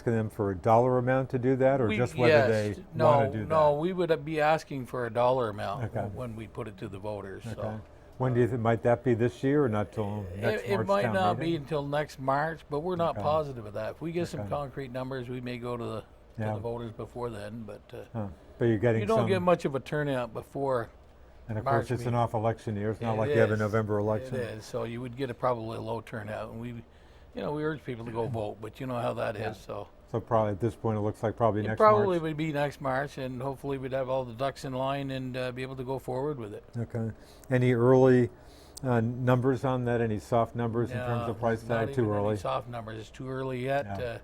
asking them for a dollar amount to do that, or just whether yes, they no, want to do that? no, we would be asking for a dollar amount Okay. when we put it to the voters. Okay. So When do you think, might that be this year or not till next it March might town not meeting? be until next March, but we're not Okay. positive of that. If we get some Okay. concrete numbers, we may go to the Yeah. voters before then. But Huh. But you're getting you don't some, get much of a turnout before. and of March course it's an meeting. off election year. It's not It like you have a is. November election. It is. So you would get probably a low turnout, and we urge people to go vote, but you know how that Yeah. is. So So probably at this point it looks like probably it next probably March. would be next March, and hopefully we'd have all the ducks in line and be able to go forward with it. Okay. Any early numbers on that? Any soft numbers in terms of price Not tag? Too even any early? soft numbers. It's too early yet.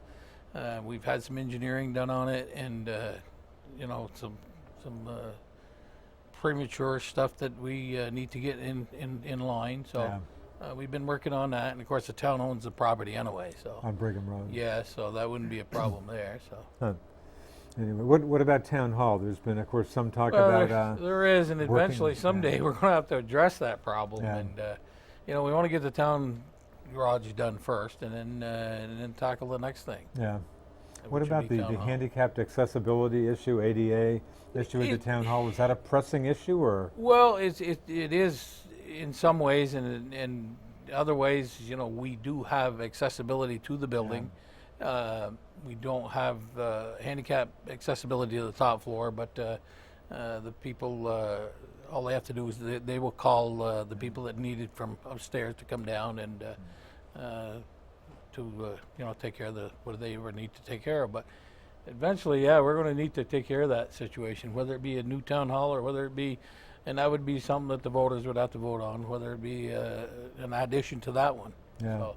We've had some engineering done on it, and some premature stuff that we need to get in line. So we've been working on that, and of course the town owns the property anyway. So On Brigham Road. yeah, so that wouldn't be a problem there. So. Huh. Anyway, what about town hall? There's been, of course, some talk Well, about. there is, and working- eventually someday yeah. we're going to have to address that problem. Yeah. And we want to get the town garage done first, and then tackle the next thing. Yeah. which What would about be the town hall. handicapped accessibility issue, ADA issue at the town hall? Is that a pressing issue, or? Well, it is in some ways, and in other ways, we do have accessibility to the building. We don't have handicap accessibility to the top floor, but the people, all they have to do is they will call the people that need it from upstairs to come down and to take care of what they ever need to take care of. But eventually, we're going to need to take care of that situation, whether it be a new town hall or whether it be, and that would be something that the voters would have to vote on, whether it be an addition to that one. Yeah. So,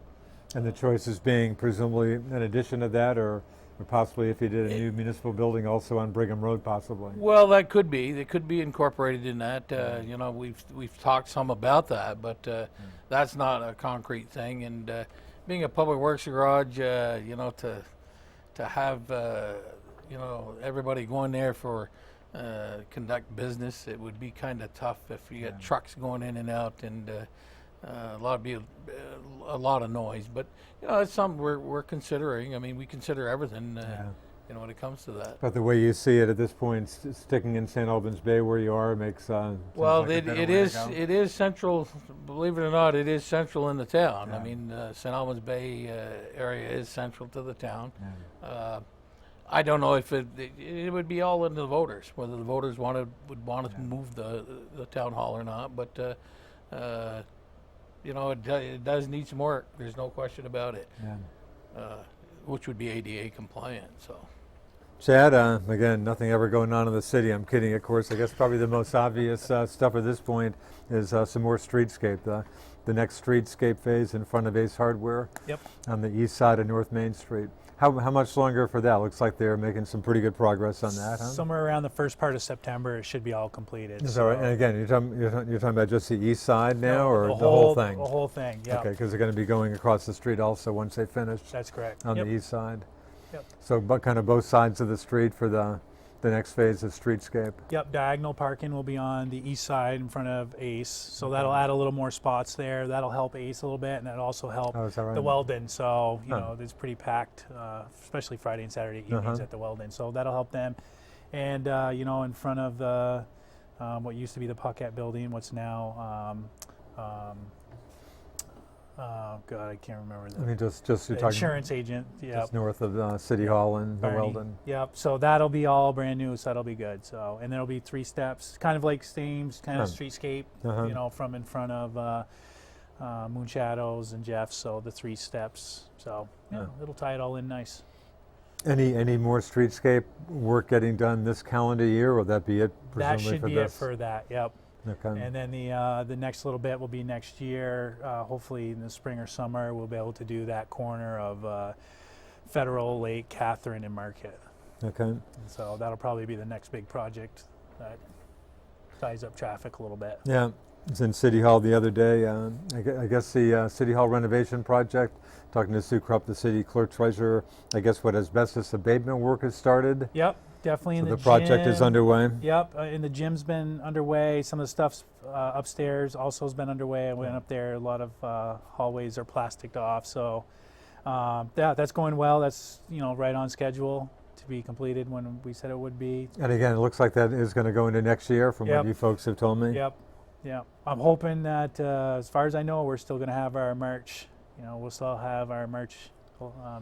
And the choices being presumably in addition to that, or possibly if you did a new municipal building also on Brigham Road, possibly. well, that could be. They could be incorporated in that. We've talked some about that, but that's not a concrete thing. And being a public works garage, to have everybody going there for conduct business, it would be kind of tough if you got trucks going in and out and a lot of noise. But it's something we're considering. I mean, we consider everything. When it comes to that. But the way you see it at this point, sticking in St. Albans Bay where you are makes sounds Well, like a better it way to is go. it is central. Believe it or not, it is central in the town. Yeah. I mean, St. Albans Bay area is central to the town. I don't know if it would be all in the voters, whether the voters would want to move the town hall or not. But it does need some work. There's no question about it. Which would be ADA compliant. So. Chad, again, nothing ever going on in the city. I'm kidding, of course. I guess probably the most obvious stuff at this point is some more streetscape. The next streetscape phase in front of Ace Hardware on the east side of North Main Street. How much longer for that? Looks like they're making some pretty good progress on that, huh? Somewhere around the first part of September, it should be all completed. Is that right? And again, you're talking about just the east side now, No, or the whole thing? The whole thing, yeah. Okay, because they're going to be going across the street also once they finish. That's correct. On the east side. Yep. So, but kind of both sides of the street for the next phase of streetscape. Yep, diagonal parking will be on the east side in front of Ace, so that'll add a little more spots there. That'll help Ace a little bit, and that'll also help Oh, is that right? the Weldon. So it's pretty packed, especially Friday and Saturday evenings at the Weldon. So that'll help them. And in front of the what used to be the Puckett building, what's now oh God, I can't remember I mean, just you're talking insurance agent. Yeah, just north of City Hall and the Barney. Weldon. Yep. So that'll be all brand new. So that'll be good. So and there'll be 3 steps, kind of like Stames, kind of streetscape. From in front of Moon Shadows and Jeff's. So the 3 steps. So it'll tie it all in nice. Any more streetscape work getting done this calendar year, or will that be it? That Presumably should for be this? it for that. Yep. Okay. And then the next little bit will be next year. Hopefully in the spring or summer, we'll be able to do that corner of Federal, Lake, Catherine, and Market. Okay. And so that'll probably be the next big project that ties up traffic a little bit. Yeah. I was in City Hall the other day. I guess the City Hall renovation project, talking to Sue Krupp, the city clerk treasurer, I guess what asbestos abatement work has started. Yep, definitely in So the the project is gym. underway. Yep, and the gym's been underway. Some of the stuff's upstairs also has been underway. I went up there. A lot of hallways are plasticed off, so Yeah, that's going well. That's right on schedule to be completed when we said it would be. And again, it looks like that is going to go into next year from Yep. what you folks have told me. Yep. I'm hoping that, as far as I know, we're still going to have our March. We'll still have our March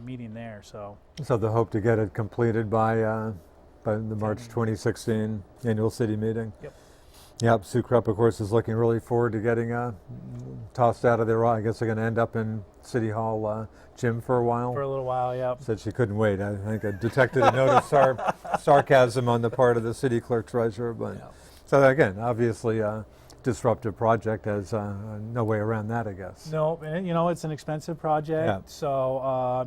meeting there. So So the hope to get it completed by the March 2016 annual city meeting. Yep. Yep. Sue Krupp, of course, is looking really forward to getting tossed out of there. I guess they're going to end up in City Hall gym for a while. for a little while, yep. Said she couldn't wait. I think I detected a note of sarcasm on the part of the city clerk treasurer. But Yep. so again, obviously a disruptive project. Has no way around that, I guess. No, and it's an expensive project. Yeah. So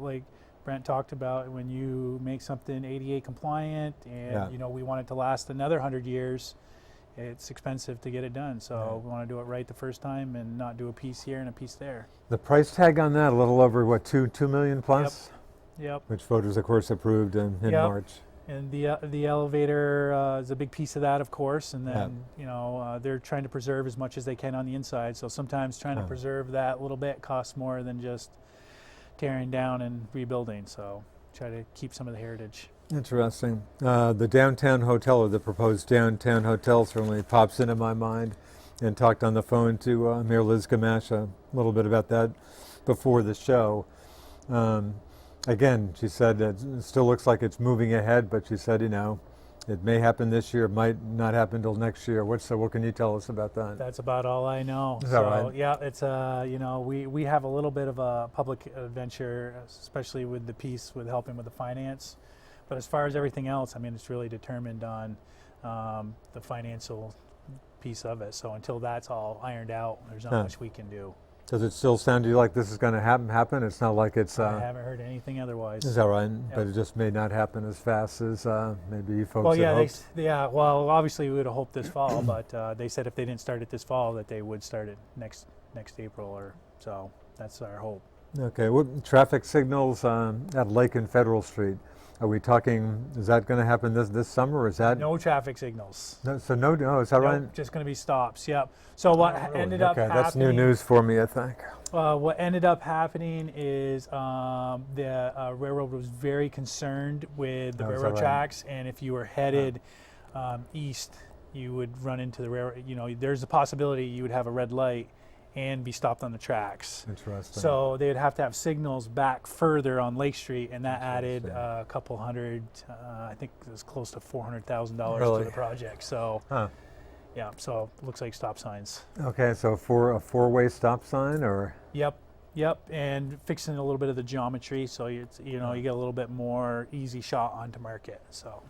like Brent talked about, when you make something ADA compliant, and Yeah. we want it to last another 100 years, it's expensive to get it done. So Yeah. we want to do it right the first time and not do a piece here and a piece there. The price tag on that, a little over what, $2 million plus, Yep. which voters, of course, approved in Yep. March. And the elevator is a big piece of that, of course. And then they're trying to preserve as much as they can on the inside. So sometimes trying to preserve that little bit costs more than just tearing down and rebuilding. So try to keep some of the heritage. Interesting. The downtown hotel, or the proposed downtown hotel, certainly pops into my mind. And talked on the phone to Mayor Liz Gamache a little bit about that before the show. Again, she said that it still looks like it's moving ahead, but she said, it may happen this year, it might not happen until next year. What can you tell us about that? That's about all I know. Is that right? Yeah, it's we have a little bit of a public adventure, especially with the piece with helping with the finance. But as far as everything else, I mean, it's really determined on the financial piece of it. So until that's all ironed out, there's not much we can do. Does it still sound to you like this is going to happen? It's not like it's... I haven't heard anything otherwise. Is that right? Yep. But it just may not happen as fast as maybe you folks Well, had hoped? well, obviously we would have hoped this fall, but they said if they didn't start it this fall, that they would start it next April, or so. That's our hope. Okay. What traffic signals at Lake and Federal Street? Are we talking, is that going to happen this summer, or is that... No traffic signals. No, so no, is that right? Nope, just going to be stops. Yep. So what ended up happening? That's new news for me, I think. What ended up happening is the railroad was very concerned with the railroad tracks, and if you were headed east, you would run into the railroad. There's a possibility you would have a red light and be stopped on the tracks. Interesting. So they would have to have signals back further on Lake Street, and that added a couple hundred, I think it was close to $400,000 to the project. So, yeah, so it looks like stop signs. Okay, so for a four-way stop sign, or? Yep, and fixing a little bit of the geometry, so you get a little bit more easy shot onto market. So.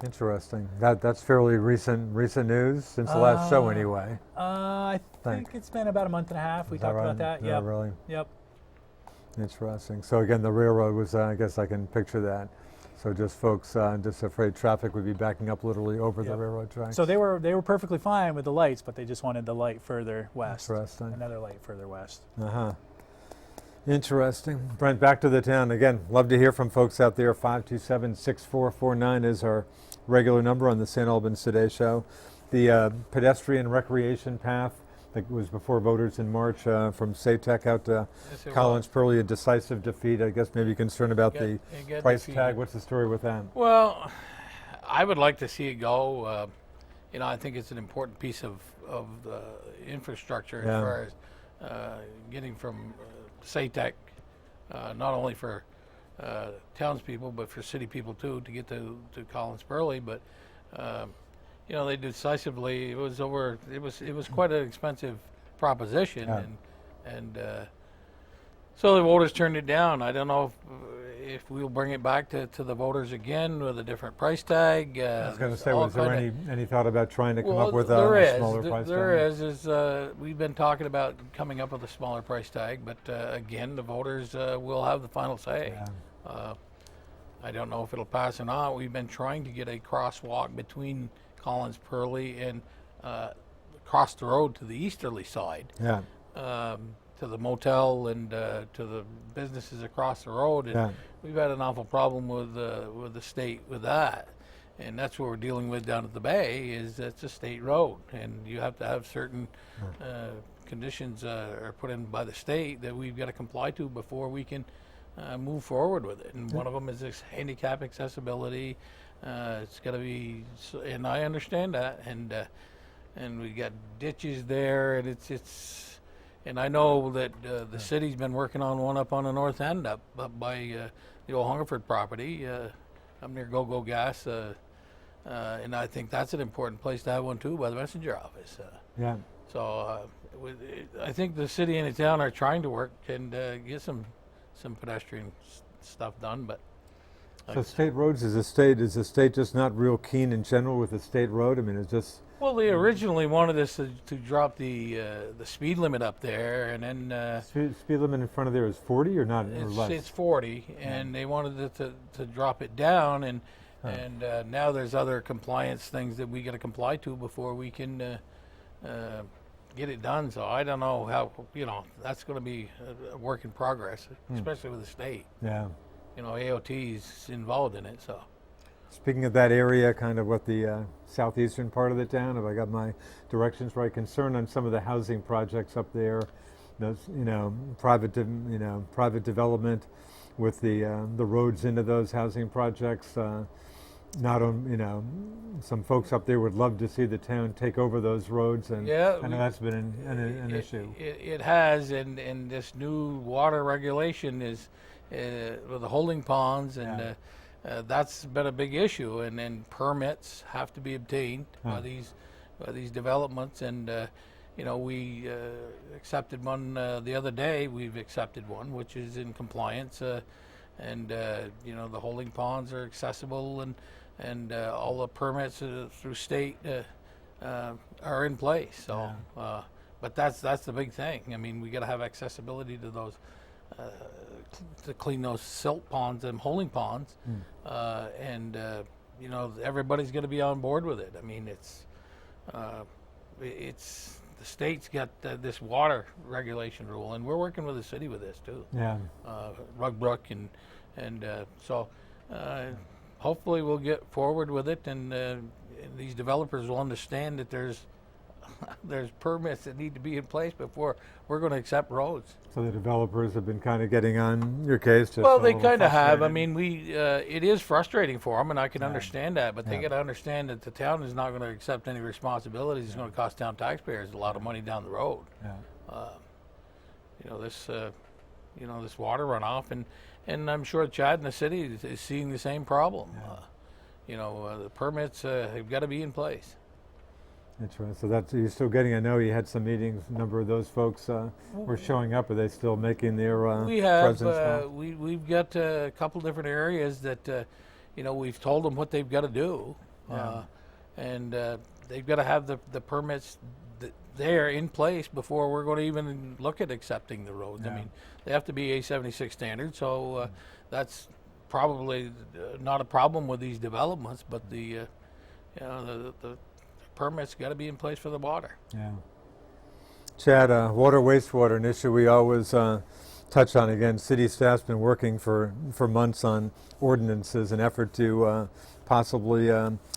Interesting. That's fairly recent news since the last show, anyway. I think it's been about a month and a half. We talked about that. Yeah, really. Yep. Interesting. So again, the railroad was, I guess I can picture that. So just folks just afraid traffic would be backing up literally over the railroad tracks. So they were perfectly fine with the lights, but they just wanted the light further west. Interesting. Another light further west. Interesting. Brent, back to the town. Again, love to hear from folks out there. 527-6449 is our regular number on the St. Albans Today show. The pedestrian recreation path that was before voters in March from SATEC out to Collins Purley, a decisive defeat. I guess maybe concerned about the price tag. What's the story with that? Well, I would like to see it go. I think it's an important piece of the infrastructure as far as getting from SATEC, not only for townspeople but for city people too, to get to Collins Purley. But they decisively. It was quite an expensive proposition, and so the voters turned it down. I don't know if we'll bring it back to the voters again with a different price tag. I was going to say, was there any thought about trying to come up with a smaller price tag? There is. We've been talking about coming up with a smaller price tag, but again, the voters will have the final say. I don't know if it'll pass or not. We've been trying to get a crosswalk between Collins Purley and across the road to the easterly side. To the motel and to the businesses across the road, and we've had an awful problem with the state with that, and that's what we're dealing with down at the Bay. Is it's a state road, and you have to have certain conditions are put in by the state that we've got to comply to before we can move forward with it. And one of them is this handicap accessibility. It's got to be, and I understand that, and we got ditches there, and it's, and I know that the city's been working on one up on the north end, up by the old Hungerford property, up near Go Gas, and I think that's an important place to have one too, by the messenger office. Yeah. So I think the city and the town are trying to work and get some pedestrian stuff done, but. So state roads, is the state just not real keen in general with the state road? I mean, it's just. Well, they originally wanted us to drop the speed limit up there, and then Speed limit in front of there is 40 or not, or less? it's 40, and they wanted it to drop it down, and now there's other compliance things that we got to comply to before we can get it done. So I don't know how, that's going to be a work in progress, especially with the state. Yeah. AOT's involved in it, so. Speaking of that area, kind of what the southeastern part of the town, if I got my directions right, concerned on some of the housing projects up there, those, private development with the roads into those housing projects. Not on, some folks up there would love to see the town take over those roads, and Yeah, I know that's been an issue. It has, and this new water regulation is with the holding ponds, and that's been a big issue. And then permits have to be obtained by these developments, and we accepted one the other day. We've accepted one which is in compliance, and the holding ponds are accessible, and all the permits through state are in place. So, but that's the big thing. I mean, we got to have accessibility to those. To clean those silt ponds and holding ponds, and everybody's going to be on board with it. I mean, it's the state's got this water regulation rule, and we're working with the city with this too. Yeah. Rugbrook, and so hopefully we'll get forward with it, and these developers will understand that there's permits that need to be in place before we're going to accept roads. So the developers have been kind of getting on your case. Just Well, they kind of have. I mean, it is frustrating for them, and I can understand that. But they got to understand that the town is not going to accept any responsibilities. It's going to cost town taxpayers a lot of money down the road. This water runoff, and I'm sure Chad in the city is seeing the same problem. The permits have got to be in place. Interesting. So that's, you're still getting, I know you had some meetings, a number of those folks were showing up. Are they still making their presence felt? We've got a couple different areas that, we've told them what they've got to do. And they've got to have the permits there in place before we're going to even look at accepting the roads. I mean, they have to be A76 standard, so that's probably not a problem with these developments, but the permits got to be in place for the water. Yeah. Chad, water, wastewater, an issue we always touch on. Again, city staff's been working for months on ordinances, an effort to possibly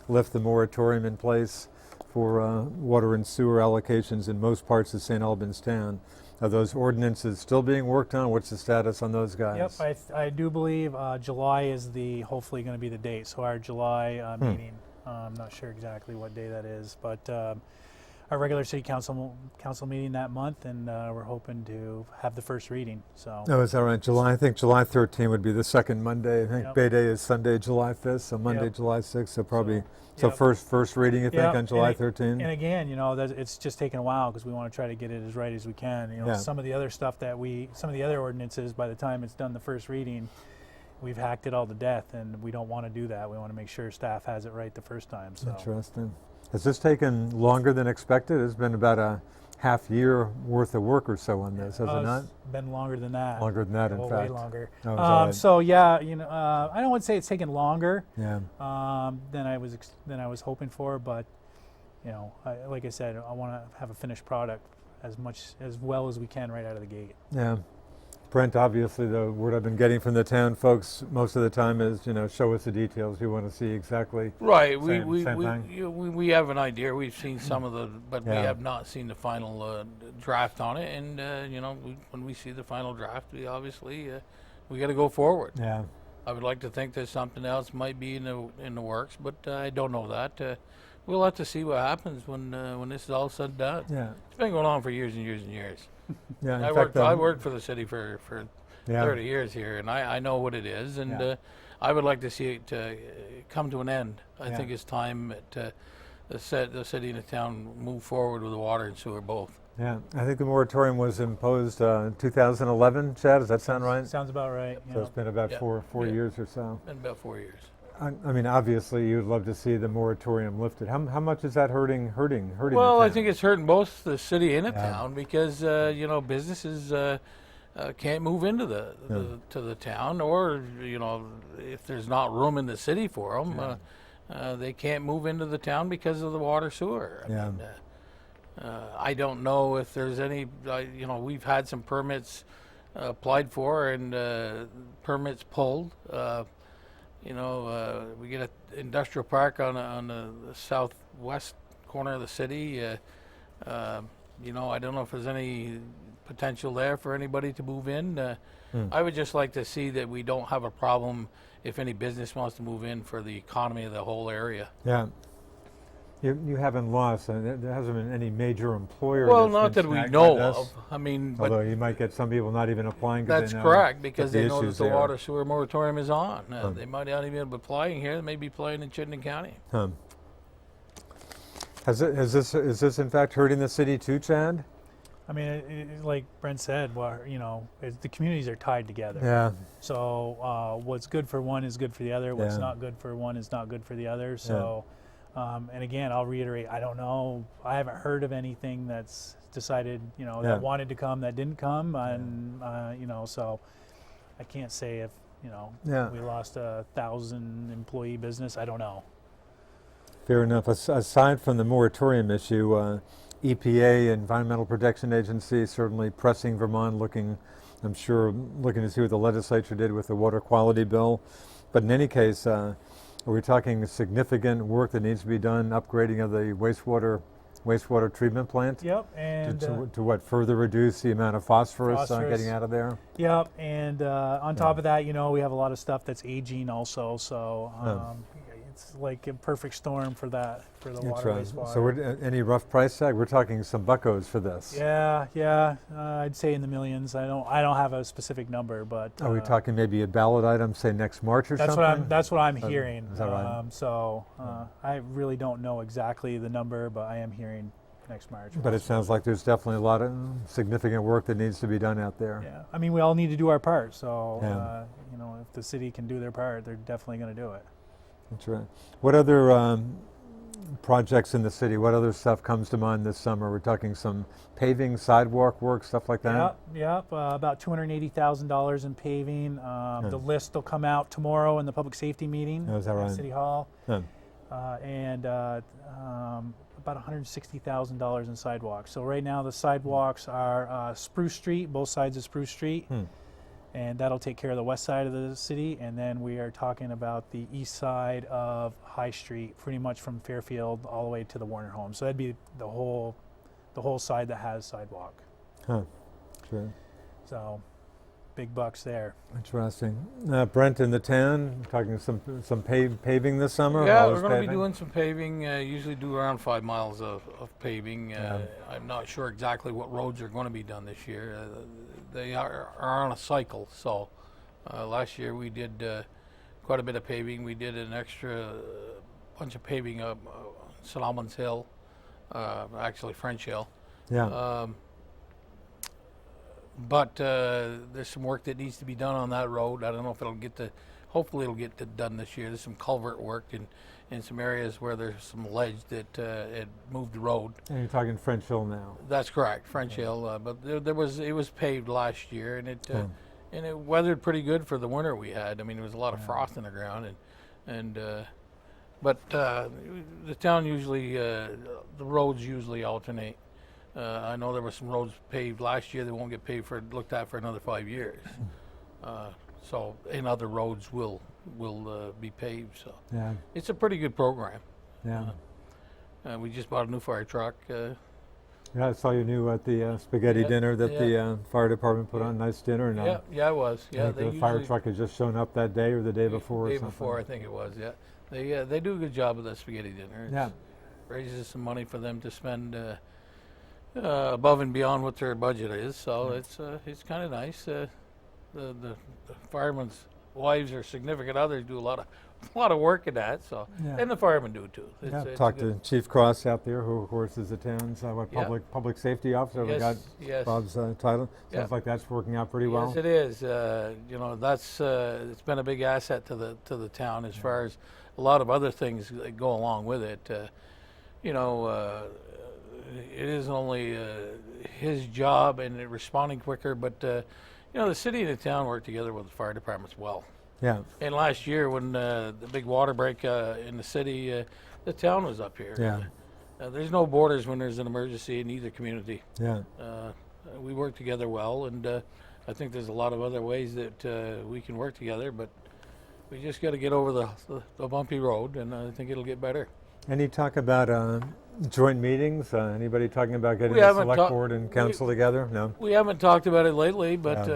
lift the moratorium in place for water and sewer allocations in most parts of St. Albans town. Are those ordinances still being worked on? What's the status on those guys? Yep, I do believe July is hopefully going to be the date. So our July meeting. I'm not sure exactly what day that is, but our regular city council meeting that month, and we're hoping to have the first reading. So. Oh, is that right? I think July 13th would be the second Monday. I think Bay Day is Sunday, July 5th, so Monday, July 6th. So probably first reading, you think, on July 13th. And again, it's just taken a while because we want to try to get it as right as we can. Some of the other stuff some of the other ordinances, by the time it's done the first reading, we've hacked it all to death, and we don't want to do that. We want to make sure staff has it right the first time. So. Interesting. Has this taken longer than expected? It's been about a half year worth of work or so on this, has it not? It's been longer than that. Longer than that, in fact. Way longer. Oh, right. So I don't want to say it's taken longer than I was hoping for, but like I said, I want to have a finished product as well as we can right out of the gate. Yeah. Brent, obviously the word I've been getting from the town folks most of the time is, show us the details. We want to see exactly. Right. Same thing? We have an idea. We've seen some of the, but we Yeah. have not seen the final draft on it. And when we see the final draft, we obviously we got to go forward. Yeah. I would like to think that something else might be in the works, but I don't know that. We'll have to see what happens when this is all said and done. Yeah. It's been going on for years and years and years. Yeah. In I fact, worked for the city for yeah. 30 years here, and I know what it is, and Yeah. I would like to see it come to an end. I Yeah. think it's time that the city and the town move forward with the water and sewer both. Yeah. I think the moratorium was imposed 2011. Chad, does that sound right? Sounds about right. So it's been about Yeah. four Yeah. years or so. Been about 4 years. I mean, obviously, you'd love to see the moratorium lifted. How much is that hurting? Well, the I town? think it's hurting both the city and the Yeah. town because businesses can't move into to the town, or if there's not room in the city for them, they can't move into the town because of the water sewer. Yeah. I don't know if there's any. We've had some permits applied for and permits pulled. We get an industrial park on the southwest corner of the city. I don't know if there's any potential there for anybody to move in. I would just like to see that we don't have a problem if any business wants to move in for the economy of the whole area. Yeah. You haven't lost, and there hasn't been any major employer. Well, that's not been that we snagged know by this. of. I mean, Although but you might get some people not even applying. 'Cause that's they know correct because what they know that issues the there. water sewer moratorium is on. Oh. They might not even be applying here. They may be applying in Chittenden County. Is this in fact hurting the city too, Chad? I mean, like Brent said, the communities are tied together. Yeah. So what's good for one is good for the other. What's Yeah. not good for one is not good for the other. So, and again, I'll reiterate, I don't know. I haven't heard of anything that's decided, that wanted to come, that didn't come. And, so I can't say if, we lost 1,000 employee business. I don't know. Fair enough. Aside from the moratorium issue, EPA, Environmental Protection Agency, certainly pressing Vermont, looking to see what the legislature did with the water quality bill. But in any case, are we talking significant work that needs to be done, upgrading of the wastewater treatment plant? Yep, and to what, further reduce the amount of phosphorus getting out of there? Yep, and on top of that, we have a lot of stuff that's aging also. So it's like a perfect storm for the water wastewater. So any rough price tag? We're talking some buckos for this. Yeah. I'd say in the millions. I don't have a specific number, but are we talking maybe a ballot item, say next March or something? That's what I'm hearing. Is that right? I really don't know exactly the number, but I am hearing next March. But it sounds like there's definitely a lot of significant work that needs to be done out there. Yeah, I mean, we all need to do our part. So Yeah. if the city can do their part, they're definitely going to do it. That's right. What other projects in the city, what other stuff comes to mind this summer? We're talking some paving, sidewalk work, stuff like that? Yep. About $280,000 in paving. The list will come out tomorrow in the public safety meeting Is that right? at City Hall. Yeah. And about $160,000 in sidewalks. So right now the sidewalks are Spruce Street, both sides of Spruce Street. And that'll take care of the west side of the city, and then we are talking about the east side of High Street, pretty much from Fairfield all the way to the Warner home. So that'd be the whole side that has sidewalk. Sure. So big bucks there. Interesting. Brent, in the town, talking some paving this summer? Yeah, Always we're going to be paving? doing some paving. Usually do around 5 miles of paving. I'm not sure exactly what roads are going to be done this year. They are on a cycle. So last year we did quite a bit of paving. We did an extra bunch of paving up St. Albans Hill, actually French Hill. Yeah. But there's some work that needs to be done on that road. I don't know if hopefully it'll get done this year. There's some culvert work in some areas where there's some ledge that had moved the road. And you're talking French Hill now? That's correct, French Hill. But it was paved last year, and it weathered pretty good for the winter we had. I mean, there was a lot of frost in the ground, but the town usually the roads usually alternate I know there were some roads paved last year that won't get paved looked at for another 5 years. So, and other roads will be paved. So, Yeah. it's a pretty good program. Yeah. We just bought a new fire truck. Yeah, I saw you new at the spaghetti Yeah, dinner that yeah. the fire department put on. Nice dinner. And, Yeah, it was. I Yeah, think the fire truck had just shown up that day or the day before. Or Day something. before, I think it was. Yeah, they do a good job with that spaghetti dinner. Yeah. Raises some money for them to spend above and beyond what their budget is. So it's kind of nice. The firemen's wives or significant others do a lot of work in that. So Yeah. and the firemen do too. Yeah, It's talked a good- to Chief Cross out there, who of course is the town's Yeah. public safety officer. We got Yes. Bob's title. Yeah. Sounds like that's working out pretty well. Yes, it is. That's it's been a big asset to the town as far as a lot of other things that go along with it. It isn't only his job and responding quicker, but the city and the town work together with the fire departments well. Yeah, And last year, when the big water break in the city, the town was up here. Yeah. There's no borders when there's an emergency in either community. yeah, We work together well, and I think there's a lot of other ways that we can work together, but we just got to get over the bumpy road, and I think it'll get better. Any talk about joint meetings? Anybody talking about getting We the haven't select board and council together? No. We haven't talked about it lately, but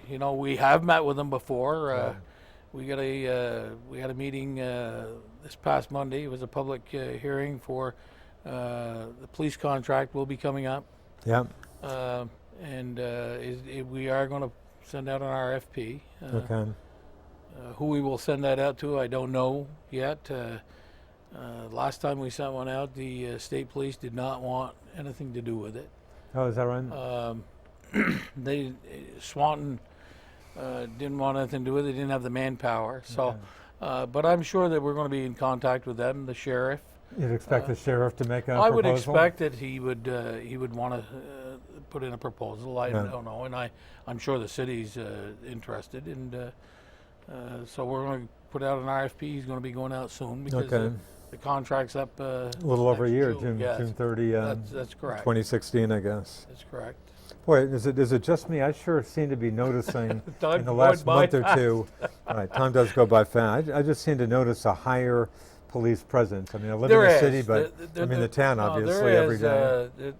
Yeah. we have met with them before. Yeah. We had a meeting this past Monday. It was a public hearing for the police contract will be coming up, Yeah. and we are going to send out an RFP. Okay. Who we will send that out to, I don't know yet. Last time we sent one out, the state police did not want anything to do with it. Oh, is that right? Swanton didn't want anything to do with it. They didn't have the manpower. So, but I'm sure that we're going to be in contact with them, the sheriff. You'd expect the sheriff to make a I proposal? would expect that he would want to put in a proposal. I Yeah. don't know, and I'm sure the city's interested, and so we're going to put out an RFP. He's going to be going out soon because Okay. the contract's up. A little over a next year, June. June, Yes, June 30, that's correct. 2016, I guess. That's correct. Boy, is it just me? I sure seem to be noticing Time in the going last by month or fast. two. Right, time does go by fast. I just seem to notice a higher police presence. I mean, I live There in the is. city, but I mean the town No, obviously there every is,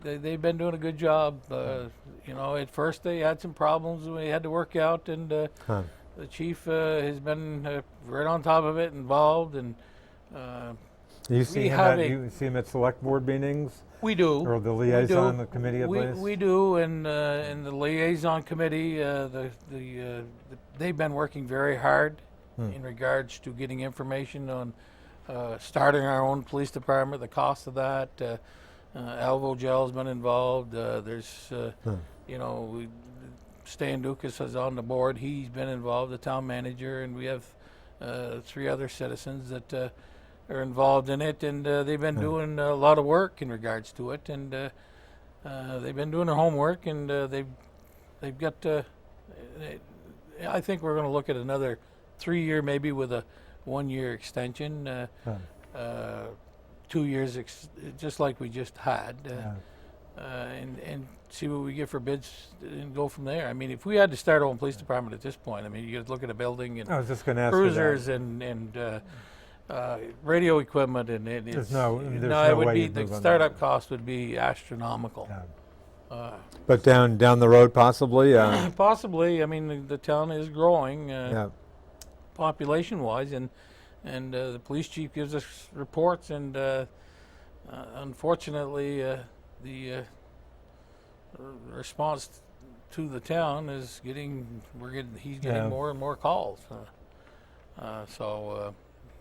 day. they've been doing a good job. At first they had some problems we had to work out, and Huh. the chief has been right on top of it, involved, and You see him at select board meetings we do. or the We liaison do. committee at least? We do, and in the liaison committee, they've been working very hard in regards to getting information on starting our own police department, the cost of that. Alvo Gel's been involved. Stan Dukas is on the board. He's been involved, the town manager, and we have 3 other citizens that are involved in it, and they've been doing a lot of work in regards to it, and they've been doing their homework, and they've got. I think we're going to look at another 3-year, maybe with a 1-year extension, 2 years, just like we just had, and see what we get for bids and go from there. I mean, if we had to start our own police department at this point, I mean, you could look at a building and I was just going to ask cruisers you and radio equipment, and There's it's, no it would way be you'd the move on startup that. cost would be astronomical. that. But down the road, possibly. Possibly, I mean, the town is growing Yeah. population-wise, and the police chief gives us reports, and unfortunately, the response to the town is he's getting Yeah. more and more calls.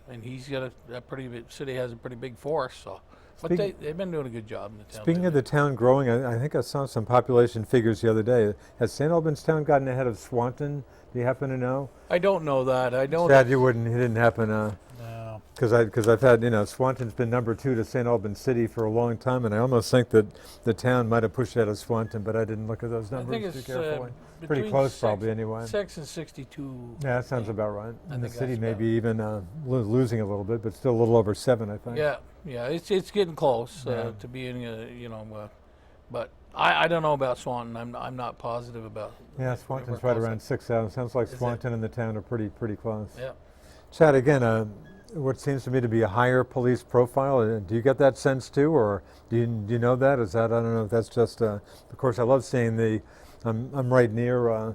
And he's got a pretty big city has a pretty big force, so. But they've been doing a good job in the town. Speaking of the town growing, I think I saw some population figures the other day. Has St. Albans Town gotten ahead of Swanton? Do you happen to know? I don't know that. I don't. Sad you wouldn't. It didn't happen. No. Because I've had, Swanton's been number 2 to St. Albans City for a long time, and I almost think that the town might have pushed ahead of Swanton, but I didn't look at those I numbers think too it's carefully. Pretty between close, probably, anyway. 6 and 62. Yeah, that sounds about right. I And the think city that's may about be even losing a little bit, but still a little over 7, I think. Yeah, it's getting close Yeah. to being, but I don't know about Swanton. I'm not positive about. Yeah, Swanton's right around 6,000. Sounds like Is it? Swanton and the town are pretty close. Yeah. Chad, again, what seems to me to be a higher police profile. Do you get that sense too, or do you know that? Is that, I don't know if that's just. Of course, I love seeing the. I'm right near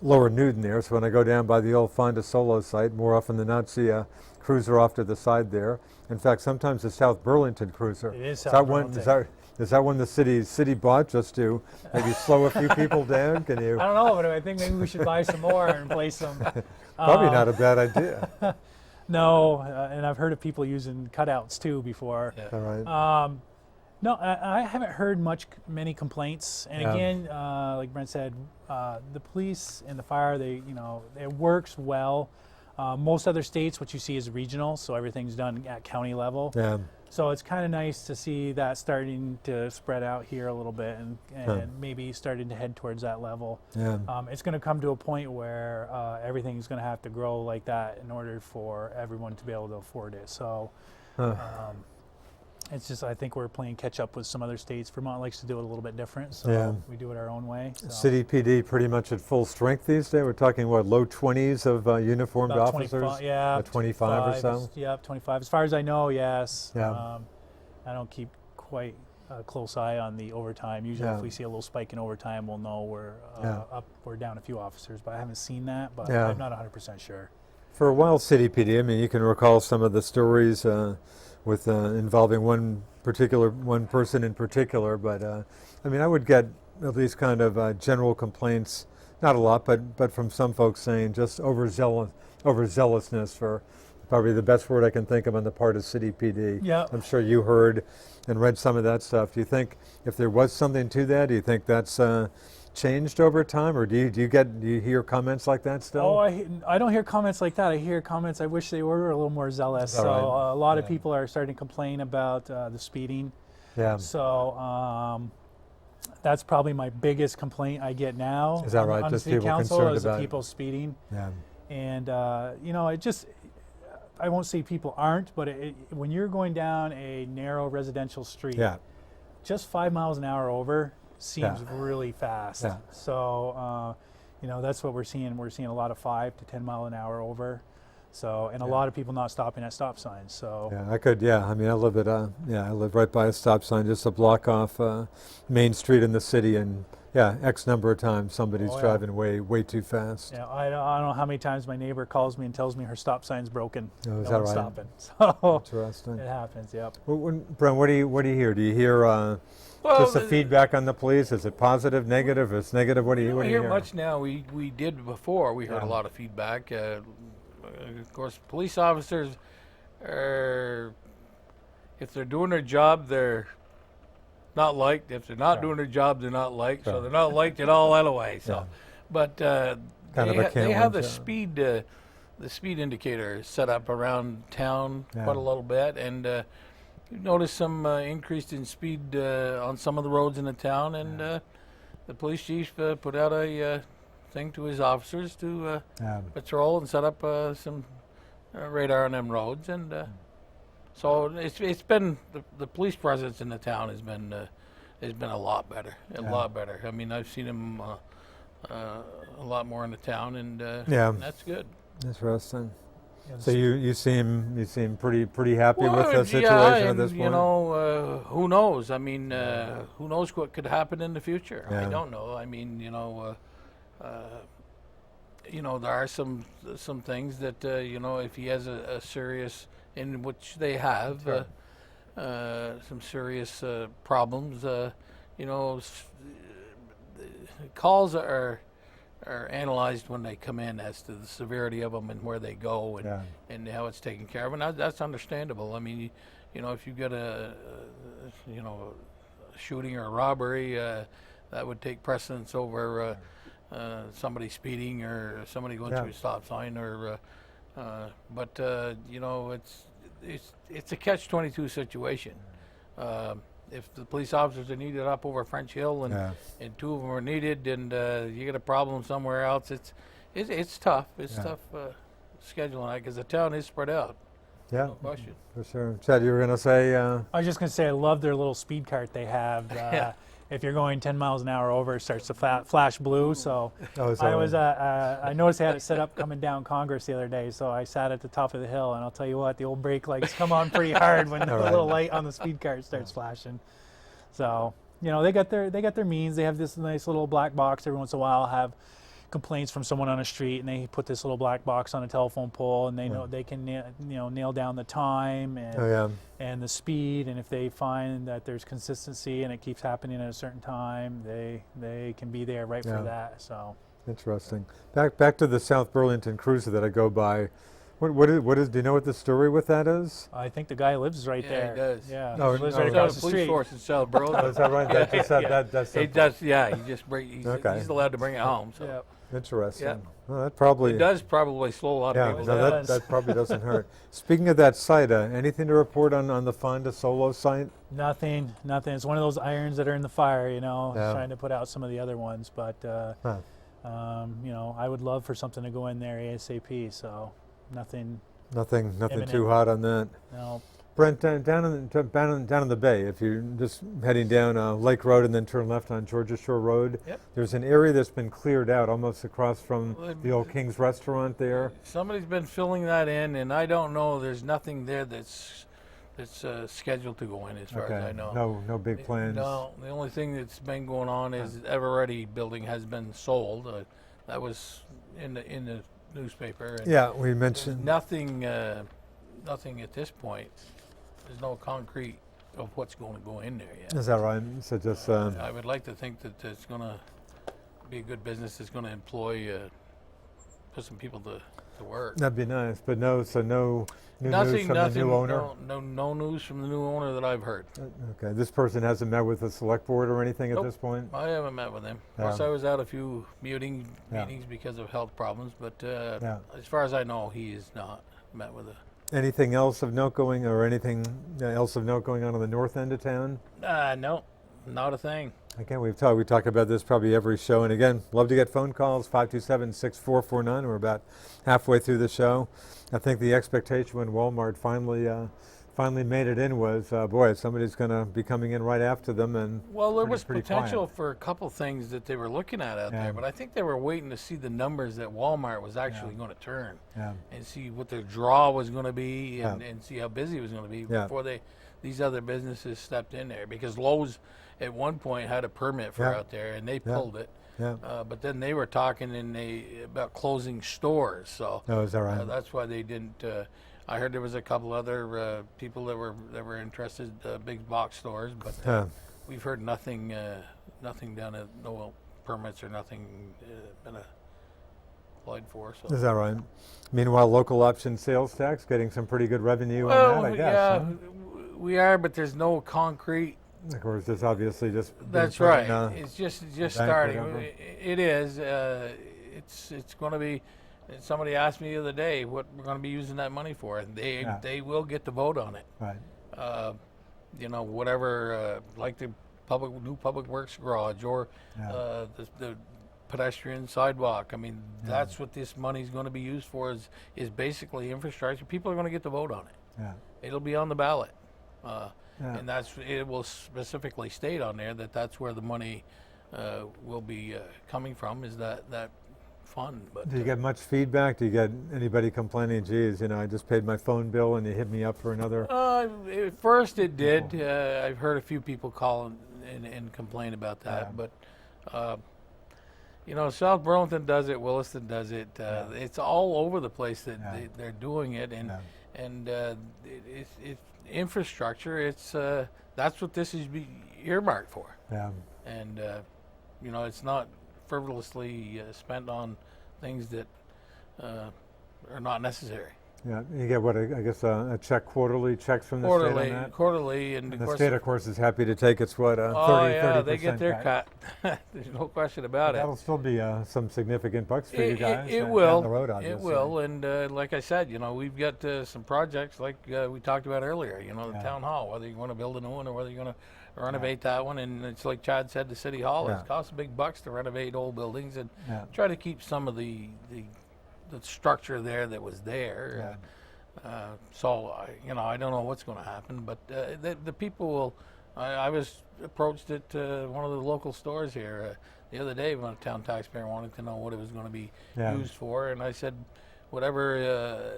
Lower Newton there, so when I go down by the old Fonda Solo site, more often than not, see a cruiser off to the side there. In fact, sometimes the South Burlington cruiser. It is that South one? Burlington. Is that one the city bought just to maybe slow a few people down? Can you? I don't know, but I think maybe we should buy some more and place them. Probably not a bad idea. No, and I've heard of people using cutouts too before. Yeah. All right. No, I haven't heard many complaints. And Yeah. again, like Brent said, the police and the fire, it works well. Most other states, what you see is regional, so everything's done at county level. Yeah. So it's kind of nice to see that starting to spread out here a little bit and maybe starting to head towards that level. Yeah. It's going to come to a point where everything's going to have to grow like that in order for everyone to be able to afford it. So it's just, I think we're playing catch up with some other states. Vermont likes to do it a little bit different, so we do it our own way. So. City PD pretty much at full strength these days. We're talking, what, low 20s of uniformed About officers? 25, yeah. 25 or so? Yeah, 25. As far as I know, yes. Yeah. I don't keep quite a close eye on the overtime. Usually if we see a little spike in overtime, we'll know we're down a few officers, but I haven't seen that, but I'm not 100% sure. For a while, City PD, I mean, you can recall some of the stories with involving one person in particular, but I mean, I would get at least kind of general complaints, not a lot, but from some folks saying just overzealousness for probably the best word I can think of on the part of City PD. Yeah. I'm sure you heard and read some of that stuff. Do you think if there was something to that, do you think that's changed over time, or do you hear comments like that still? Oh, I don't hear comments like that. I hear comments, I wish they were a little more zealous. So right. A lot of people are starting to complain about the speeding. Yeah. So that's probably my biggest complaint I get now. Is that right? On Just the city people council concerned is the about people speeding. Yeah. And it just, I won't say people aren't, but when you're going down a narrow residential street, just 5 miles an hour over seems really fast. Yeah. So, that's what we're seeing. We're seeing a lot of 5 to 10 mile an hour over. So, and a lot of people not stopping at stop signs. So. I mean, I live right by a stop sign, just a block off Main Street in the city, and X number of times somebody's driving way too fast. Yeah, I don't know how many times my neighbor calls me and tells me her stop sign's broken. Oh, is no that one's right? stopping. So Interesting. it happens. Yep. Brent, what do you hear? Do you hear just the feedback on the police? Is it positive, negative? If it's negative, what do you don't hear? hear much now. We did before. We heard a lot of feedback. Of course, police officers are, if they're doing their job, they're not liked. If they're not doing their job, they're not liked. So they're not liked at all anyway. So, but they have the speed indicator set up around town quite a little bit, and you notice some increase in speed on some of the roads in the town, and the police chief put out a thing to his officers to patrol and set up some radar on them roads, and so it's been the police presence in the town has been a lot better, lot better. I mean, I've seen them a lot more in the town, and that's good. Interesting. So you seem pretty happy with the situation at this point? Who knows? I mean, who knows what could happen in the future? Yeah. I don't know. I mean, there are some things that if he has a serious, in which they have some serious problems. Calls are analyzed when they come in as to the severity of them and where they go and how it's taken care of, and that's understandable. I mean, if you get a shooting or a robbery, that would take precedence over somebody speeding or somebody going through a stop sign, or it's a catch-22 situation. If the police officers are needed up over French Hill and 2 of them are needed, and you get a problem somewhere else, it's tough. It's tough scheduling that because the town is spread out. Yeah, no question. For sure. Chad, you were going to say? I was just going to say I love their little speed cart they have. if you're going 10 miles an hour over, it starts to flash blue. So Oh, is that I noticed they had it set up coming down Congress the other day. So I sat at the top of the hill, and I'll tell you what, the old brake lights come on pretty hard when the All right. little light on the speed car starts flashing. So they got their means. They have this nice little black box. Every once in a while, have complaints from someone on the street, and they put this little black box on a telephone pole, and they know they can nail down the time and the speed, and if they find that there's consistency and it keeps happening at a certain time, they can be there right for that. So interesting. Back to the South Burlington cruiser that I go by. What is? Do you know what the story with that is? I think the guy lives right there. He does. Yeah, Oh, he lives no, right no. across the Police street. force in South Burlington. Oh, is that right? That just said that's He simple. does. Yeah, he just he's Okay. allowed to bring it home. So Yeah. Interesting. Yeah. Well, that probably it does probably slow a lot Yeah, of people no, down. does. that probably doesn't hurt. Speaking of that site, anything to report on the Fonda Solo site? Nothing. It's one of those irons that are in the fire, Yeah. trying to put out some of the other ones. But, I would love for something to go in there ASAP. So nothing. Nothing Imminent. too hot on that. No. Brent, down in the bay, if you're just heading down Lake Road and then turn left on Georgia Shore Road, Yep. there's an area that's been cleared out almost across from the old King's Restaurant there. Somebody's been filling that in, and I don't know. There's nothing there that's scheduled to go in, as far as I know. No big plans. No, the only thing that's been going on is Eveready building has been sold. That was in the newspaper. And Yeah, we there's mentioned. nothing at this point. There's no concrete of what's going to go in there yet. Is that right? So just I would like to think that it's going to be a good business. It's going to employ, put some people to work. that'd be nice, but no new news from the new owner. No news from the new owner that I've heard. Okay, this person hasn't met with the select board or anything at Nope. this point. I haven't met with him. Of course, Yeah. I was at a few meetings Yeah. because of health problems, but Yeah. as far as I know, he is not met with a. Anything else of note going, or anything else of note going on the north end of town? No, not a thing. Again, we talk about this probably every show, and again, love to get phone calls, 527-6449. We're about halfway through the show. I think the expectation when Walmart finally made it in was, boy, somebody's going to be coming in right after them, and Well, there was pretty potential quiet. for a couple things that they were looking at out Yeah. there, but I think they were waiting to see the numbers that Walmart was actually going to turn Yeah. and see what their draw was going to be and, Yeah. and see how busy it was going to be Yeah. before these other businesses stepped in there. Because Lowe's at one point had a permit for Yeah. out there and they pulled it. Yeah. But then they were talking about closing stores, so Oh, is that right? that's why they didn't. I heard there was a couple other people that were interested, big box stores, but Yeah. we've heard nothing down at no permits or nothing been applied for. So. Is that right? Meanwhile, local option sales tax getting some pretty good revenue Well, on that, I guess. yeah, huh? we are, but there's no concrete. Of course, it's obviously just. being That's put in, right. It's just bank, starting. whatever. It is. It's going to be. Somebody asked me the other day what we're going to be using that money for, and they will get the vote on it. Right. Whatever, like the new public works garage or Yeah. the pedestrian sidewalk. I mean, that's what this money's going to be used for. Is basically infrastructure. People are going to get the vote on it. Yeah. It'll be on the ballot. Yeah. And it will specifically state on there that that's where the money will be coming from, is that fund. But Do you get much feedback? Do you get anybody complaining, geez, I just paid my phone bill and you hit me up for another? at first it did. I've heard a few people call and complain about that, Yeah. but South Burlington does it, Williston does it. It's all over the place that they're doing it, and it's infrastructure. It's that's what this is earmarked for. Yeah. And it's not frivolously spent on things that are not necessary. Yeah. You get what, I guess a check quarterly, checks from the state on that? Quarterly, and And the state, of course, is happy to take its, 30% they get their cut. There's no question about it. That'll still be some significant bucks for you guys It down will. the road, It obviously. will, and like I said, we've got some projects like we talked about earlier. The town hall, whether you want to build a new one or whether you're going to renovate that one, and it's like Chad said, the city hall. Yeah. It costs big bucks to renovate old buildings and Yeah. try to keep some of the structure there that was there. Yeah. So I don't know what's going to happen, but the people will I was approached at one of the local stores here the other day when a town taxpayer wanted to know what it was going to be used for, and I said, whatever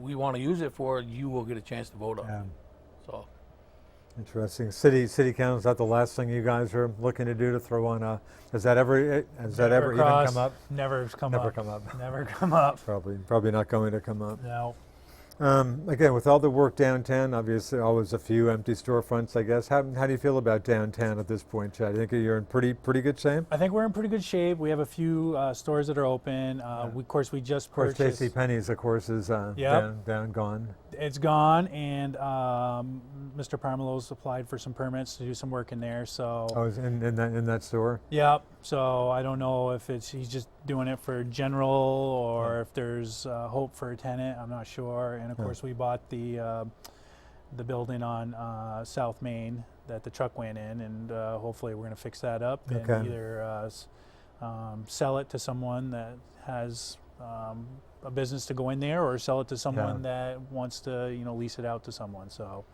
we want to use it for, you will get a chance to vote on. Yeah. So. Interesting. City council, is that the last thing you guys are looking to do, to throw on a, has that ever even come up? Never come Never up. come up. Never come up. Probably not going to come up. No. Again, with all the work downtown, obviously always a few empty storefronts, I guess. How do you feel about downtown at this point, Chad? I think you're in pretty good shape? I think we're in pretty good shape. We have a few stores that are open. Of course, we just purchased. Of course, JCPenney's, of course, is down, gone. It's gone, and Mr. Parmelo's applied for some permits to do some work in there. So. Oh, is in that store? Yep. So I don't know if he's just doing it for general or if there's hope for a tenant. I'm not sure. And of course, we bought the building on South Main that the truck went in, and hopefully we're going to fix that up and either sell it to someone that has a business to go in there, or sell it to someone that wants to lease it out to someone. So